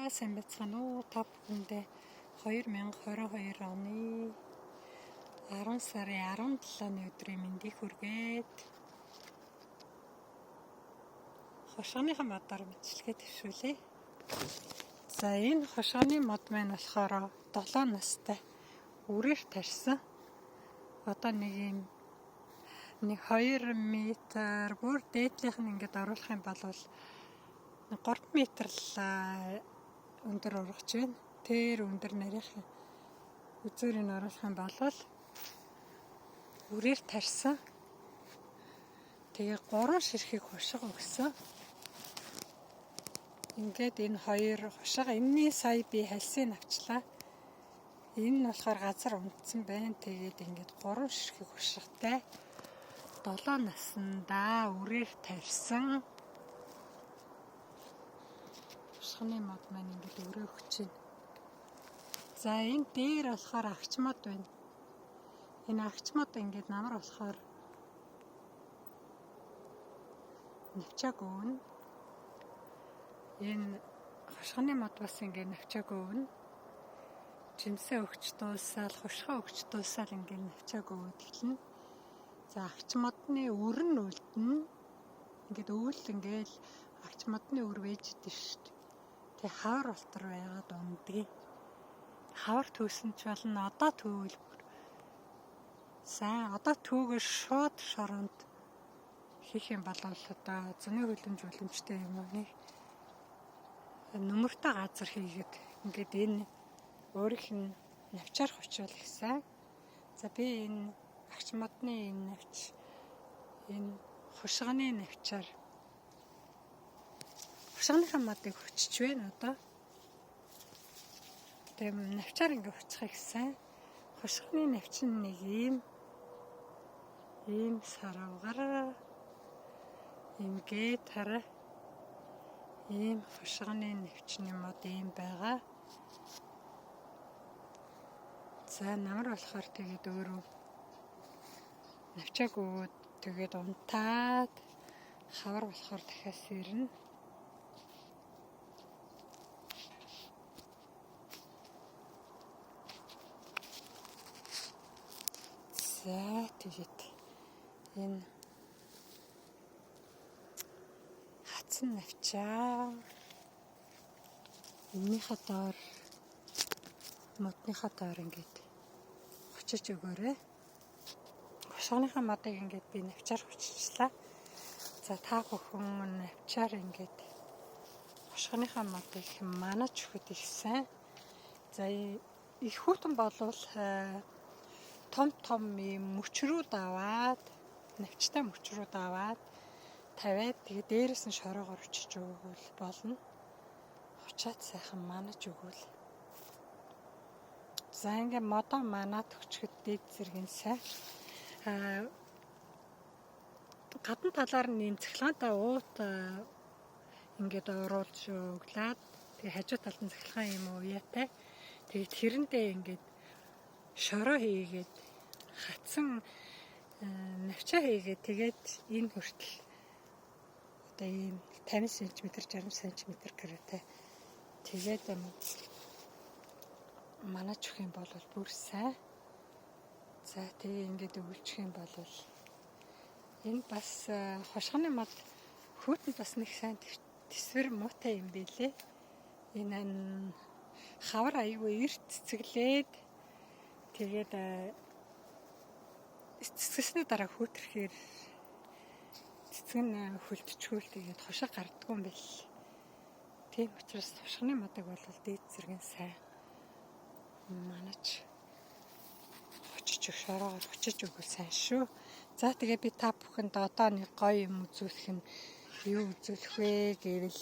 Сайн байцгаана уу та бүхэндээ 2022 оны 10 сарын 17-ны өдрийн мэндийг хүргээд хошгоныхаа модоор мэдлэгээ төвшүүлье. За энэ хошгоны мод маань болохоор 7 настай үрээр тарьсан. Одоо нэг 2 метр бүр дээдлийнх нь ингээд оруулах юм бол 3 метр л өндөр ургаж байна. Тэр өндөр нарийнх үзүүрийг оруулах юм бол үрээр тарьсан. Тэгээ 3 ширхэг хошго өгсөн. Ингээд энэ 2 хошго энэний сая би хальсыг авчлаа. Энэ нь болохоор газар унтсан байна. Тэгээд ингээд 3 ширхэг хошготой 7 наснда үрээр тарьсан хошгоны мод маань ингээд өрөө өгч байна. За энэ дээр болохоор агч мод байна. Энэ агч мод ингээд намар болохоор навчааг өвнө. Энэ хошгоны мод бас ингээд навчааг өвнө. Жимсээ өгч дуусаад хошгоо өгч дуусаад ингээд навчааг өвөд эхэлнэ. За агч модны өр нь үлдэнэ. Ингээд өвөл ингээд агч модны өр вэждэг шүү дээ. Тэг хавар болтор байгаад ундгийг. Хавар төөсөн ч болно. Одоо төөвөл бүр сайн. Одоо төөгөө шууд шоронд хийх юм бол одоо зуны хөлөмжтэй юм уу нэг нүмертэй газар хийгээд ингээд энэ өөрийнх нь навчаар хувьчвал ихсэн. За би энэ агч модны энэ навч энэ хошгоны навчаар хошгоныхаа модыг хүчж байна одоо. Тэгээ навчаар ингээд хүчхийг сайн. Хошгоны навч нь нэг ийм сарвгар ингээд хараа ийм хошгоны навчны мод ийм байгаа. За намар болохоор тэгээд өөрөө навчааг өгөөд тэгээд унтаад хавар болохоор дахиад сэрнэ. За тэгээд энэ хатсан навчаа энийхээ доор модныхаа доор ингээд хочиж өгөөрэй. Хошгоныхаа модыг ингээд би навчаар хүчилчлаа. За та бүхэн навчаар ингээд хошгоныхаа модыг манаж өгөхөд их сайн. За их хүйтэн болвол том юм мөчрүүд аваад навчтай мөчрүүд аваад тавиад тэгээ дээрээс нь шороогоор өчөж өгвөл болно. Хочаад сайхан манаж өгвөл. За ингээ модоо манаад өчгөд дээд зэргийн сайн. Гадна талаар нь ийм цахилгаантай уут ингээд оруулж өглаад тэгээ хажуу талд нь цахилгаан юм уяатай. Тэгээд тэрэндээ ингээд шороо хийгээд хатсан навчаа хийгээд тэгээд энэ хүртэл одоо ийм 50 см 60 см гэрээтэй тэгээд манаж өгөх юм бол бүр сайн. За тэгээ ингээд өвлчих юм бол энэ бас хошгоны мод хүүтэнд бас нэг сайн тэсвэр муутай юм билээ. Энэ хавар аягүй эрт цэцгэлээд тэгээд цэцгэсний дараа хүүтрэхээр цэцэг нь хөлтчгүүл тэгээд хошоо гардггүй юм байл. Тийм учраас хошгоны модыг бол дээд зэргийн сайн манаж хочиж шороогоор хочиж өгвөл сайн шүү. За тэгээ би та бүхэнд одоо нэг гоё юм үзүүлэх нь юу үзүүлэх вэ гэвэл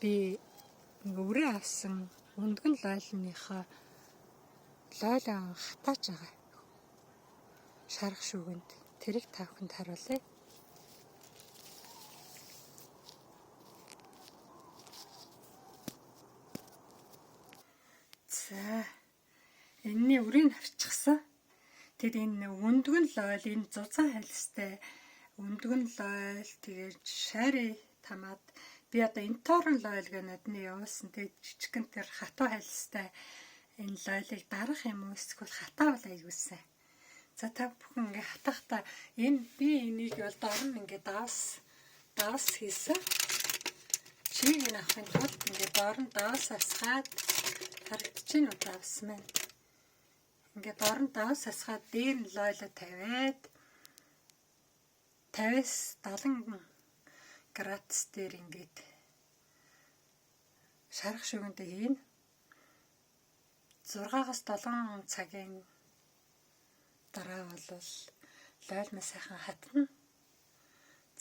би нэг өрөө авсан өндгөн лойлныхоо лойлон хатааж байгаа. Шарах шүүгэнд тэрийг та бүхэнд харуулъя. За энэний өрийг авчихсан. Тэгэд энэ өндгөн лойл энэ зузаан хальстай өндгөн лойл тэгээд шари тамаад би одоо инторн лойл гэнэдний явуулсан. Тэгээд жижигхэн тэр хатуу хайлстай энэ лойлыг дарах юм уу эсвэл хатаа бол аягуулсан. За та бүхэн ингээ хатахдаа энэ би энийг бол доор нь ингээ давс хийсэн. Чийг нь авахын тулд ингээ доор нь давс асгаад харагдчихэв үү давс маань. Ингээ доор нь давс асгаад дээр нь лойло тавиад 50-70 градус дээр ингээд шарах шүгэнтэй хийн 6-7 цагийн дараа бол лойл мэ сайхан хатна.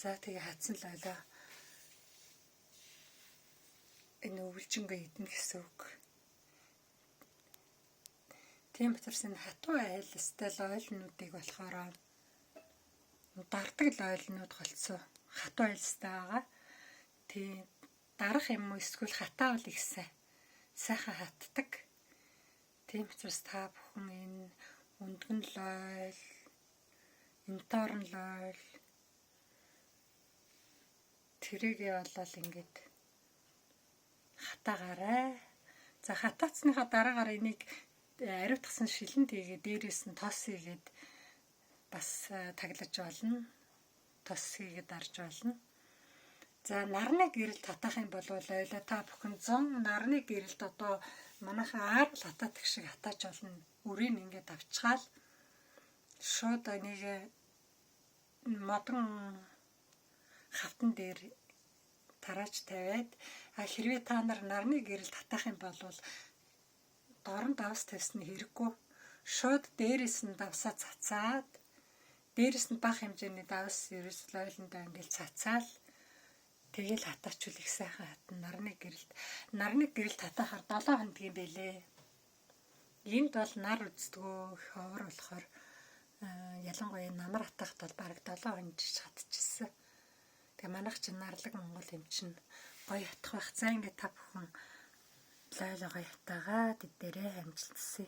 За тэгээ хатсан лойлоо энэ өвлжингээ идэх гэсэн үг. Тийм учраас энэ хатуу айлстай лойлнуудыг болохоор дардаг лойлнууд голцоо хатуу айлстай байгаа. Тийм дарах юм уу эсвэл хатаа бол ихсэн сайхан хатдаг. Тийм учраас та бүхэн энэ өндгөн лойл, инторн лойл тэрийгээ болол ингээд хатаагаарай. За хатаацсныхаа дараагаар энийг ариутгсан шилэн тийгээ дээрээс нь тос хийгээд бас таглаж болно. Тос хийгээд дарж болно. За нарны гэрэл татах юм бол ойлоо та бүхэн 100 нарны гэрэлд одоо манайхаа аарл хатаадаг шиг хатааж болно. Үрийг ингээд авчгаал шууд энийг модон хавтан дээр тарааж тавиад хэрвээ та нарны гэрэл татах юм бол доор нь давс тавьсны хэрэггүй. Шууд дээрээс нь давсаа цацаад дээрээс нь бага хэмжээний давс ерөөсөл ойлондоо ингээд цацаал тэгэл хатаачвал их сайхан хатна нарны гэрэлд татахаар 7 хоногийн байлээ. Энд бол нар үздэгөө ховор болохоор ялангуяа намар хатахт бол бараг 7 хоног хатчихсан. Тэгээ манайх чинь нарлаг Монгол юм чинь гоё хатах байх. За ингээд та бүхэн лойлоо гоё хатаагаад дээрээ амжилтсаа.